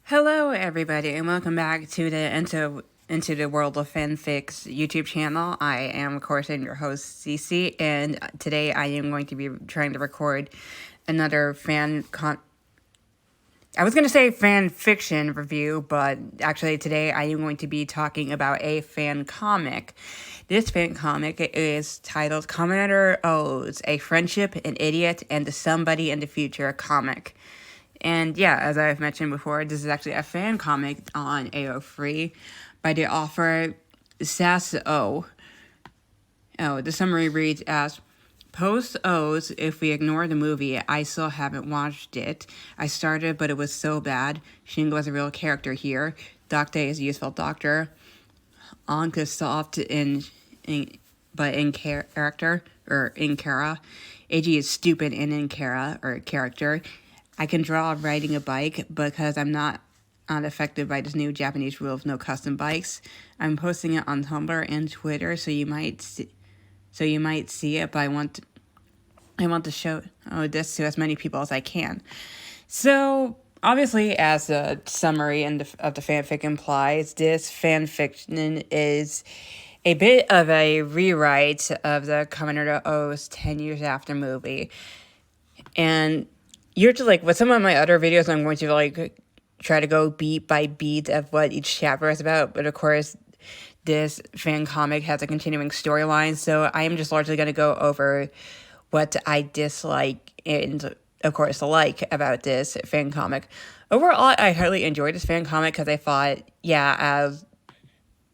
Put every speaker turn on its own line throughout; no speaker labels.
Hello, everybody, and welcome back to the into the World of Fanfics YouTube channel. I am, of course, your host, Cece, and today I am going to be trying to record another I was going to say fan fiction review, but actually today I am going to be talking about a fan comic. This fan comic is titled Kamen Rider OOO, A Friendship, an Idiot, and a Somebody in the Future comic. And yeah, as I've mentioned before, this is actually a fan comic on AO3 by the author OOO. Oh, the summary reads as, Post O's, if we ignore the movie, I still haven't watched it. I started, but it was so bad. Shingo is a real character here. Doctor is a useful doctor. Ankh is soft but in character, or in Kara. AG is stupid and in Kara, or character. I can draw riding a bike because I'm not unaffected by this new Japanese rule of no custom bikes. I'm posting it on Tumblr and Twitter, so you might see it, but I want to show this to as many people as I can. So, obviously, as the summary of the fanfic implies, this fanfiction is a bit of a rewrite of the Kamen Rider OOO's 10 Years After movie. And usually, like, with some of my other videos, I'm going to, like, try to go beat by beat of what each chapter is about. But, of course, this fan comic has a continuing storyline, so I am just largely going to go over what I dislike and, of course, like about this fan comic. Overall, I highly enjoyed this fan comic because I thought,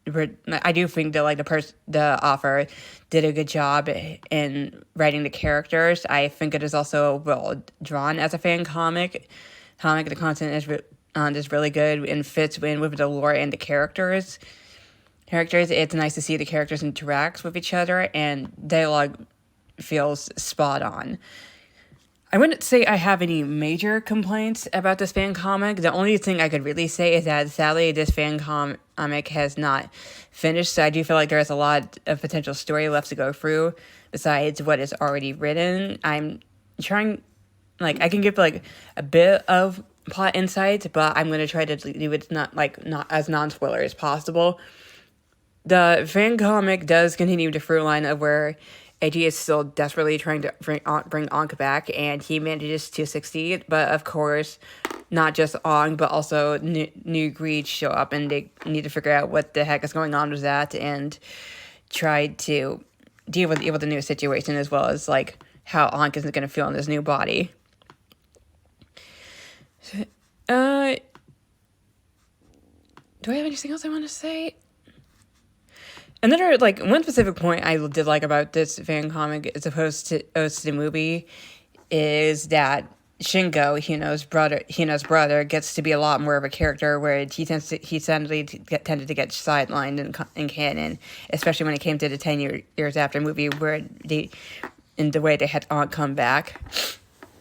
I do think that, like, the author did a good job in writing the characters. I think it is also well drawn as a fan comic. The content is really good and fits in with the lore and the characters. It's nice to see the characters interact with each other, and dialogue feels spot on. I wouldn't say I have any major complaints about this fan comic. The only thing I could really say is that sadly this fan comic has not finished, so I do feel like there's a lot of potential story left to go through besides what is already written. I'm trying, I can give a bit of plot insight, but I'm going to try to do it not as non-spoiler as possible. The fan comic does continue the through line of where AG is still desperately trying to bring Ankh back, and he manages to succeed. But of course, not just Ankh, but also new greeds show up, and they need to figure out what the heck is going on with that, and try to deal with the new situation, as well as how Ankh is going to feel in his new body. Do I have anything else I want to say? Another, one specific point I did like about this fan comic as opposed to the movie is that Shingo, Hino's brother, gets to be a lot more of a character, where he tended to get sidelined in canon, especially when it came to the 10 years after movie, where in the way they had come back.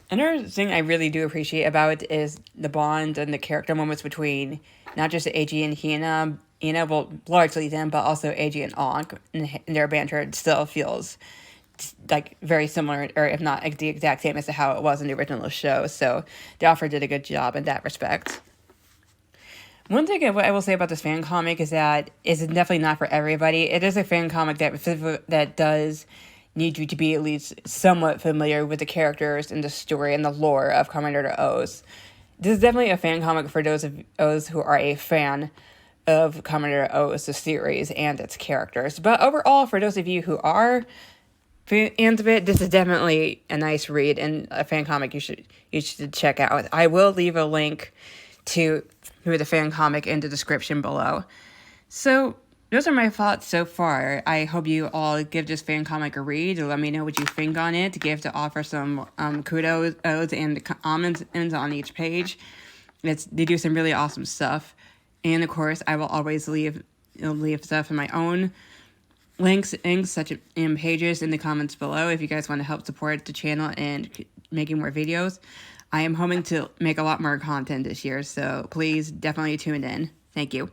Another thing I really do appreciate about it is the bond and the character moments between not just AG and Hina, well, largely them, but also AG and Ankh, and their banter still feels very similar, or if not the exact same as to how it was in the original show. So the author did a good job in that respect. One thing I will say about this fan comic is that it's definitely not for everybody. It is a fan comic that does need you to be at least somewhat familiar with the characters and the story and the lore of Kamen Rider OOO. This is definitely a fan comic for those of us who are a fan of Kamen Rider OOO, the series, and its characters. But overall, for those of you who are fans of it, this is definitely a nice read and a fan comic you should check out. I will leave a link to the fan comic in the description below. So, those are my thoughts so far. I hope you all give this fan comic a read. Let me know what you think on it. Give the author some kudos and comments on each page. They do some really awesome stuff. And of course, I will always leave stuff in my own links such in pages in the comments below if you guys want to help support the channel and making more videos. I am hoping to make a lot more content this year, so please definitely tune in. Thank you.